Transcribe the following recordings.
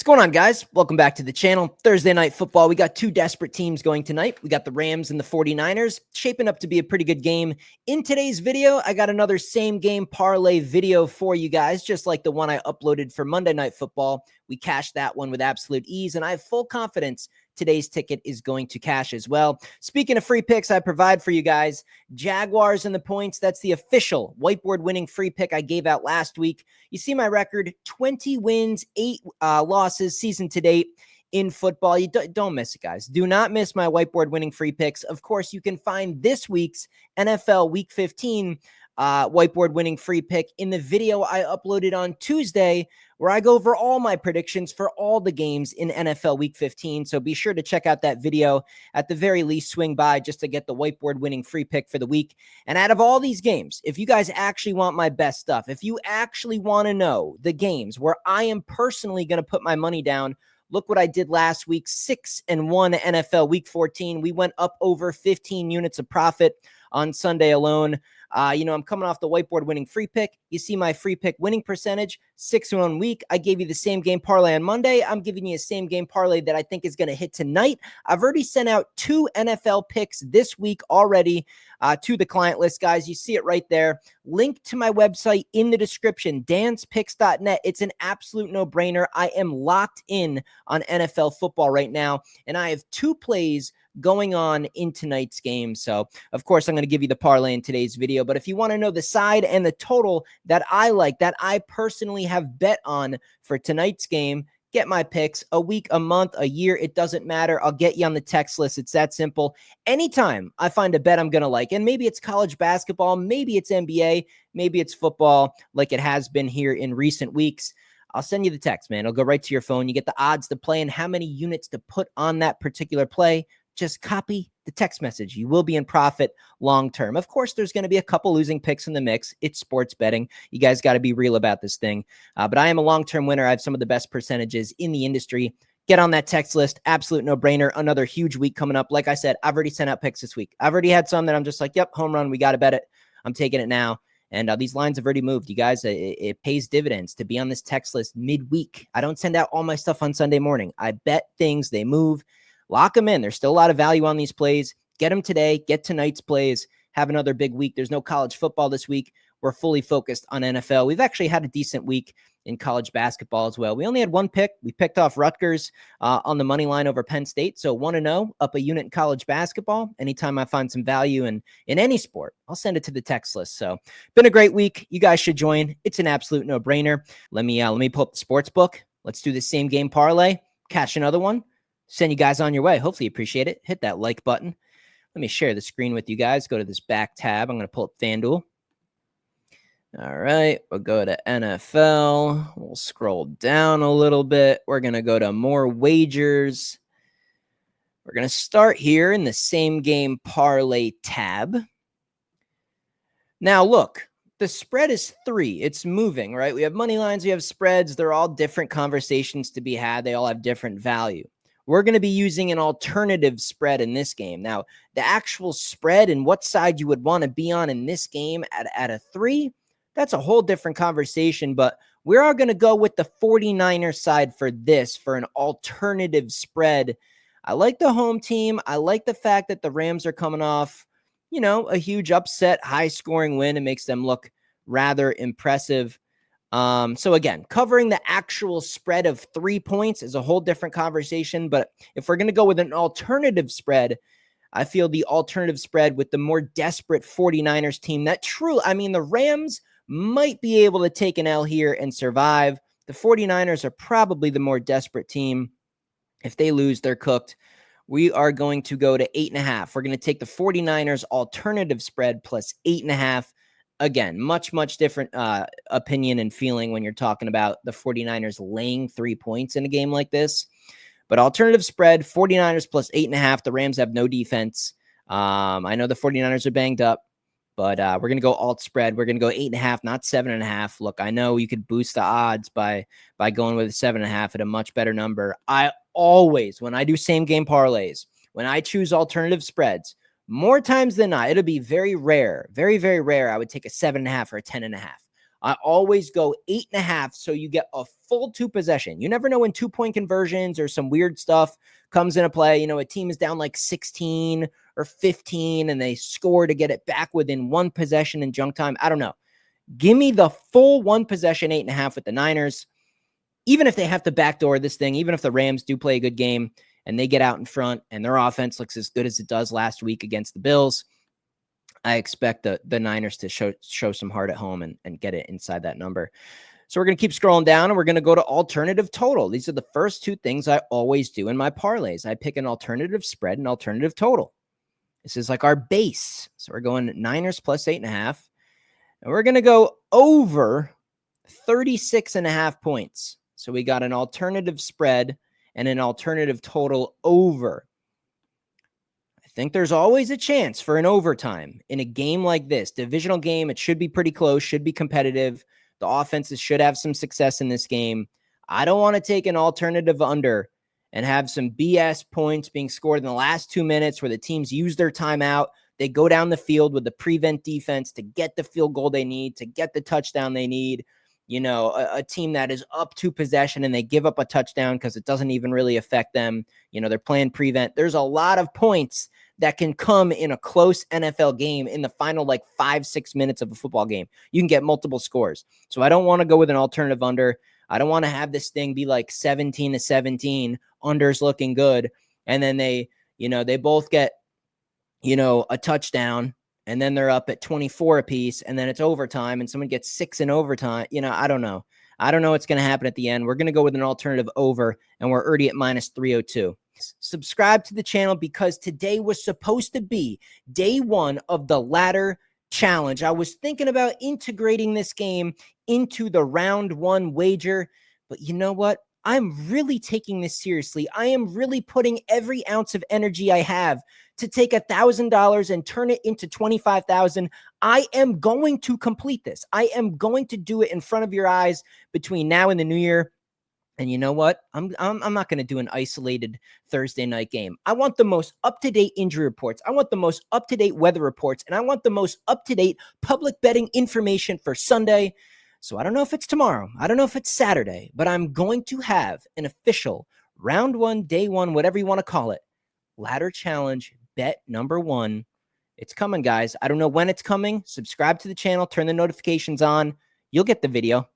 What's going on, guys? Welcome back to the channel. Thursday night football. We got two desperate teams going tonight. We got the Rams and the 49ers, shaping up to be a pretty good game. In today's video, I got another same game parlay video for you guys, just like the one I uploaded for Monday Night Football. We cashed that one with absolute ease, and I have full confidence today's ticket is going to cash as well. Speaking of free picks, I provide for you guys Jaguars and the points. That's the official whiteboard winning free pick I gave out last week. You see my record, 20 wins, 8 losses season to date in football. You don't miss it, guys. Do not miss my whiteboard winning free picks. Of course, you can find this week's NFL Week 15 whiteboard winning free pick in the video I uploaded on Tuesday, where I go over all my predictions for all the games in NFL Week 15. So be sure to check out that video. At the very least, swing by just to get the whiteboard winning free pick for the week. And out of all these games, if you guys actually want my best stuff, if you actually want to know the games where I am personally going to put my money down, look what I did last week, 6-1 NFL Week 14. We went up over 15 units of profit on Sunday alone. I'm coming off the whiteboard winning free pick. You see my free pick winning percentage, 6-1 week. I gave you the same game parlay on Monday. I'm giving you a same game parlay that I think is going to hit tonight. I've already sent out 2 NFL picks this week already to the client list, guys. You see it right there. Link to my website in the description, danspicks.net. It's an absolute no-brainer. I am locked in on NFL football right now, and I have 2 plays going on in tonight's game. So, of course, I'm going to give you the parlay in today's video. But if you want to know the side and the total that I like, that I personally have bet on for tonight's game, get my picks a week, a month, a year. It doesn't matter. I'll get you on the text list. It's that simple. Anytime I find a bet I'm going to like, and maybe it's college basketball, maybe it's NBA, maybe it's football, like it has been here in recent weeks, I'll send you the text, man. It'll go right to your phone. You get the odds to play and how many units to put on that particular play. Just copy the text message. You will be in profit long-term. Of course, there's going to be a couple losing picks in the mix. It's sports betting. You guys got to be real about this thing. But I am a long-term winner. I have some of the best percentages in the industry. Get on that text list. Absolute no-brainer. Another huge week coming up. Like I said, I've already sent out picks this week. I've already had some that I'm just like, yep, home run. We got to bet it. I'm taking it now. And these lines have already moved. You guys, it pays dividends to be on this text list midweek. I don't send out all my stuff on Sunday morning. I bet things. They move. Lock them in. There's still a lot of value on these plays. Get them today. Get tonight's plays. Have another big week. There's no college football this week. We're fully focused on NFL. We've actually had a decent week in college basketball as well. We only had one pick. We picked off Rutgers on the money line over Penn State. So 1-0, up a unit in college basketball. Anytime I find some value in any sport, I'll send it to the text list. So been a great week. You guys should join. It's an absolute no-brainer. Let me pull up the sports book. Let's do the same game parlay. Catch another one. Send you guys on your way. Hopefully you appreciate it. Hit that like button. Let me share the screen with you guys. Go to this back tab. I'm going to pull up FanDuel. All right. We'll go to NFL. We'll scroll down a little bit. We're going to go to more wagers. We're going to start here in the same game parlay tab. Now, look. The spread is 3. It's moving, right? We have money lines. We have spreads. They're all different conversations to be had. They all have different value. We're going to be using an alternative spread in this game. Now, the actual spread and what side you would want to be on in this game at a 3, that's a whole different conversation, but we are going to go with the 49ers side for this, for an alternative spread. I like the home team. I like the fact that the Rams are coming off, a huge upset, high-scoring win. It makes them look rather impressive. So again, covering the actual spread of 3 points is a whole different conversation. But if we're going to go with an alternative spread, I feel the alternative spread with the more desperate 49ers team that the Rams might be able to take an L here and survive. The 49ers are probably the more desperate team. If they lose, they're cooked. We are going to go to 8.5. We're going to take the 49ers alternative spread plus 8.5. Again, much different opinion and feeling when you're talking about the 49ers laying 3 points in a game like this. But alternative spread, 49ers plus 8.5. The Rams have no defense. I know the 49ers are banged up, but we're going to go alt spread. We're going to go 8.5, not 7.5. Look, I know you could boost the odds by going with 7.5 at a much better number. I always, when I do same game parlays, when I choose alternative spreads, more times than not, it'll be very rare, very, very rare. I would take a 7.5 or a 10.5. I always go 8.5. So you get a full 2 possession. You never know when 2-point conversions or some weird stuff comes into play. You know, a team is down like 16 or 15 and they score to get it back within 1 possession in junk time. I don't know. Give me the full 1 possession 8.5 with the Niners. Even if they have to backdoor this thing, even if the Rams do play a good game and they get out in front and their offense looks as good as it does last week against the Bills, I expect the Niners to show some heart at home and get it inside that number. So we're going to keep scrolling down and we're going to go to alternative total. These are the first 2 things I always do in my parlays. I pick an alternative spread and alternative total. This is like our base. So we're going Niners plus 8.5. And we're going to go over 36.5 points. So we got an alternative spread and an alternative total over. I think there's always a chance for an overtime in a game like this. Divisional game, it should be pretty close, should be competitive. The offenses should have some success in this game. I don't want to take an alternative under and have some BS points being scored in the last 2 minutes where the teams use their timeout. They go down the field with the prevent defense to get the field goal they need, to get the touchdown they need. You know, a team that is up 2 possession and they give up a touchdown because it doesn't even really affect them. You know, they're playing prevent. There's a lot of points that can come in a close NFL game in the final like 5-6 minutes of a football game. You can get multiple scores. So I don't want to go with an alternative under. I don't want to have this thing be like 17-17, unders looking good. And then they both get, a touchdown. And then they're up at 24 apiece, and then it's overtime, and someone gets 6 in overtime. I don't know. I don't know what's going to happen at the end. We're going to go with an alternative over, and we're already at minus 302. Subscribe to the channel because today was supposed to be day 1 of the ladder challenge. I was thinking about integrating this game into the round 1 wager, but you know what? I'm really taking this seriously. I am really putting every ounce of energy I have to take $1,000 and turn it into 25,000. I am going to complete this. I am going to do it in front of your eyes between now and the new year. And you know what? I'm not going to do an isolated Thursday night game. I want the most up-to-date injury reports. I want the most up-to-date weather reports, and I want the most up-to-date public betting information for Sunday. So I don't know if it's tomorrow. I don't know if it's Saturday, but I'm going to have an official round 1, day 1, whatever you want to call it, ladder challenge bet number 1. It's coming, guys. I don't know when it's coming. Subscribe to the channel. Turn the notifications on. You'll get the video.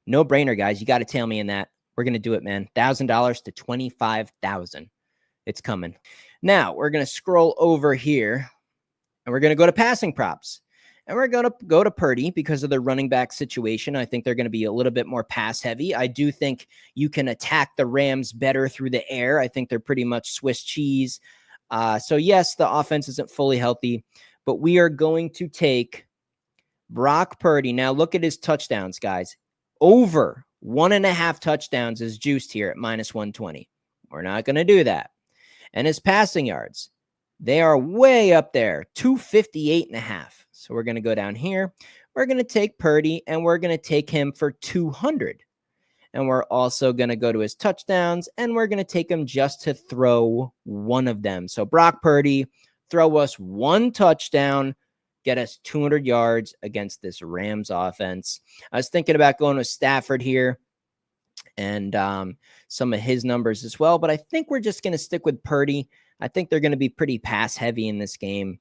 No brainer, guys. You got to tail me in that. We're going to do it, man. $1,000 to 25,000. It's coming. Now, we're going to scroll over here, and we're going to go to passing props. And we're going to go to Purdy because of the running back situation. I think they're going to be a little bit more pass heavy. I do think you can attack the Rams better through the air. I think they're pretty much Swiss cheese. So yes, the offense isn't fully healthy, but we are going to take Brock Purdy. Now look at his touchdowns, guys. Over 1.5 touchdowns is juiced here at minus 120. We're not going to do that. And his passing yards, they are way up there, 258.5. So we're going to go down here. We're going to take Purdy and we're going to take him for 200. And we're also going to go to his touchdowns, and we're going to take him just to throw one of them. So Brock Purdy, throw us 1 touchdown, get us 200 yards against this Rams offense. I was thinking about going with Stafford here and some of his numbers as well, but I think we're just going to stick with Purdy. I think they're going to be pretty pass heavy in this game.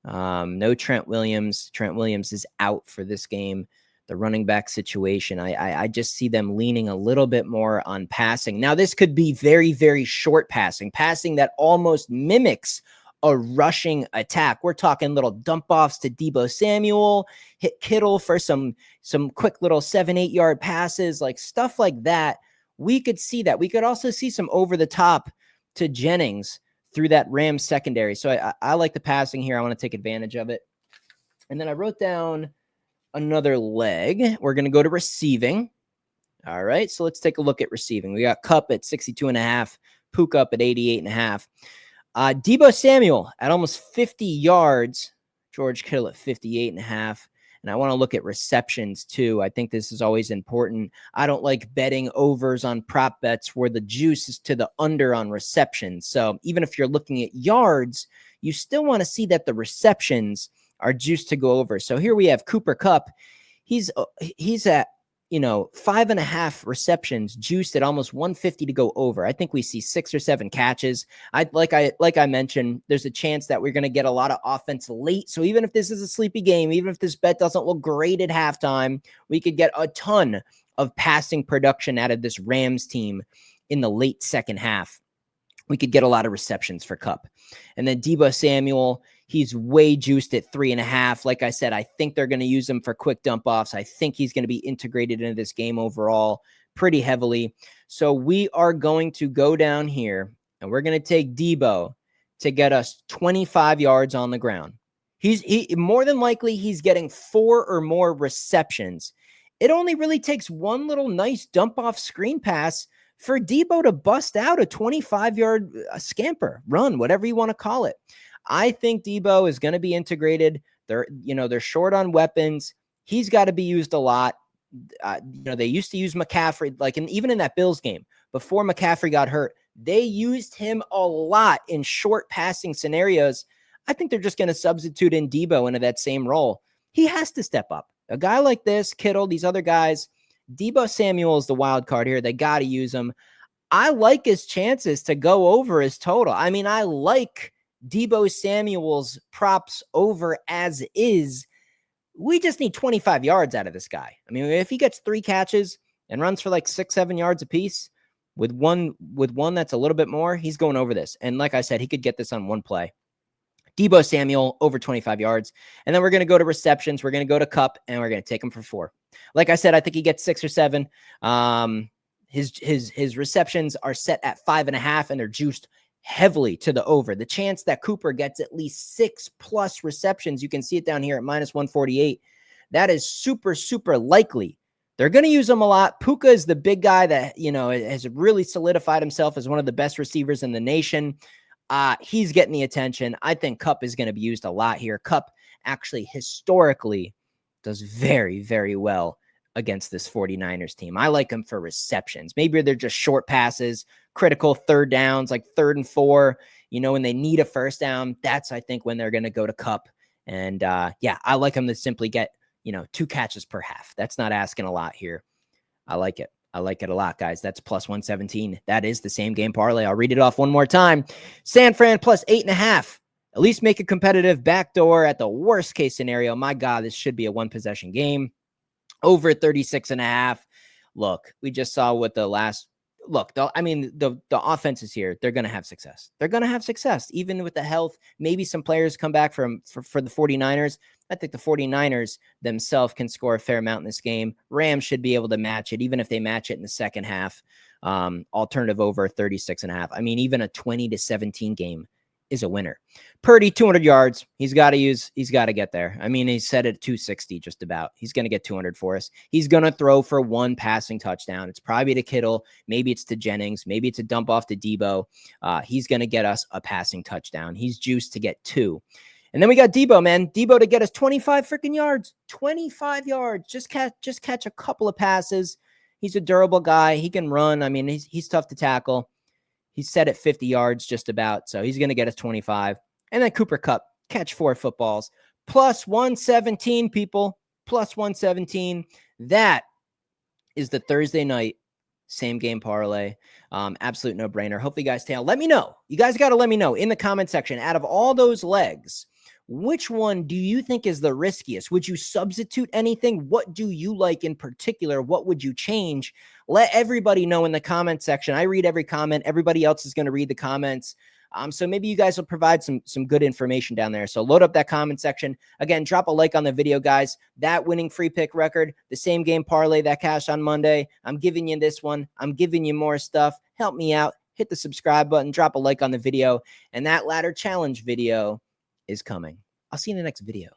No Trent Williams. Trent Williams is out for this game. The running back situation, I just see them leaning a little bit more on passing. Now, this could be very, very short passing that almost mimics a rushing attack. We're talking little dump offs to Deebo Samuel, hit Kittle for some quick little 7-8 yard passes, like stuff like that. We could see that. We could also see some over the top to Jennings through that Rams secondary. So I like the passing here. I want to take advantage of it. And then I wrote down another leg. We're going to go to receiving. All right. So let's take a look at receiving. We got Kupp at 62.5, Puka up at 88.5. Deebo Samuel at almost 50 yards, George Kittle at 58.5. And I want to look at receptions too. I think this is always important. I don't like betting overs on prop bets where the juice is to the under on receptions. So even if you're looking at yards, you still want to see that the receptions are juiced to go over. So here we have Cooper Kupp. He's at, 5.5 receptions, juiced at almost 150 to go over. I think we see 6 or 7 catches. Like I mentioned, there's a chance that we're going to get a lot of offense late. So even if this is a sleepy game, even if this bet doesn't look great at halftime, we could get a ton of passing production out of this Rams team in the late second half. We could get a lot of receptions for Kupp. And then Deebo Samuel, he's way juiced at 3.5. Like I said, I think they're going to use him for quick dump offs. I think he's going to be integrated into this game overall pretty heavily. So we are going to go down here and we're going to take Deebo to get us 25 yards on the ground. He more than likely he's getting 4 or more receptions. It only really takes one little nice dump off screen pass for Deebo to bust out a 25-yard scamper, run, whatever you want to call it. I think Deebo is going to be integrated. They're short on weapons. He's got to be used a lot. They used to use McCaffrey, even in that Bills game before McCaffrey got hurt, they used him a lot in short passing scenarios. I think they're just going to substitute in Deebo into that same role. He has to step up. A guy like this, Kittle, these other guys, Deebo Samuel is the wild card here. They got to use him. I like his chances to go over his total. I mean, I like Deebo Samuel's props over as is. We just need 25 yards out of this guy. I mean, if he gets 3 catches and runs for like 6-7 yards apiece with one that's a little bit more, he's going over this. And like I said, he could get this on one play. Deebo Samuel over 25 yards. And then we're going to go to receptions. We're going to go to Kupp and we're going to take him for 4. Like I said, I think he gets 6 or 7. His receptions are set at 5.5 and they're juiced heavily to the over. The chance that Cooper gets at least 6+ receptions, you can see it down here at -148. That is super, super likely. They're going to use him a lot. Puka is the big guy that, has really solidified himself as one of the best receivers in the nation. He's getting the attention. I think Kupp is going to be used a lot here. Kupp actually historically does very, very well against this 49ers team. I like him for receptions. Maybe they're just short passes, critical third downs, like 3rd and 4, when they need a first down. That's, I think, when they're going to go to Kupp. And I like him to simply get, 2 catches per half. That's not asking a lot here. I like it. I like it a lot, guys. That's +117. That is the same game parlay. I'll read it off one more time. San Fran +8.5. At least make it competitive. Backdoor at the worst case scenario. My God, this should be a 1-possession game. Over 36.5. Look, we just saw what the offense is here. They're going to have success. They're going to have success, even with the health. Maybe some players come back for the 49ers. I think the 49ers themselves can score a fair amount in this game. Rams should be able to match it, even if they match it in the second half. Alternative over 36.5. I mean, even a 20-17 game is a winner. Purdy, 200 yards. He's got to get there. I mean, he's set at 260 just about. He's going to get 200 for us. He's going to throw for 1 passing touchdown. It's probably to Kittle. Maybe it's to Jennings. Maybe it's a dump off to Deebo. He's going to get us a passing touchdown. He's juiced to get 2. And then we got Deebo, man. Deebo to get us 25 freaking yards. 25 yards. Just catch a couple of passes. He's a durable guy. He can run. I mean, he's tough to tackle. He's set at 50 yards just about, so he's going to get us 25. And then Cooper Kupp, catch 4 footballs. +117, people. +117. That is the Thursday night same game parlay. Absolute no-brainer. Hopefully you guys stay on. Let me know. You guys got to let me know in the comment section. Out of all those legs, which one do you think is the riskiest? Would you substitute anything? What do you like in particular? What would you change? Let everybody know in the comment section. I read every comment. Everybody else is going to read the comments. So maybe you guys will provide some good information down there. So load up that comment section. Again, drop a like on the video, guys. That winning free pick record, the same game parlay that cashed on Monday. I'm giving you this one. I'm giving you more stuff. Help me out. Hit the subscribe button. Drop a like on the video. And that ladder challenge video is coming. I'll see you in the next video.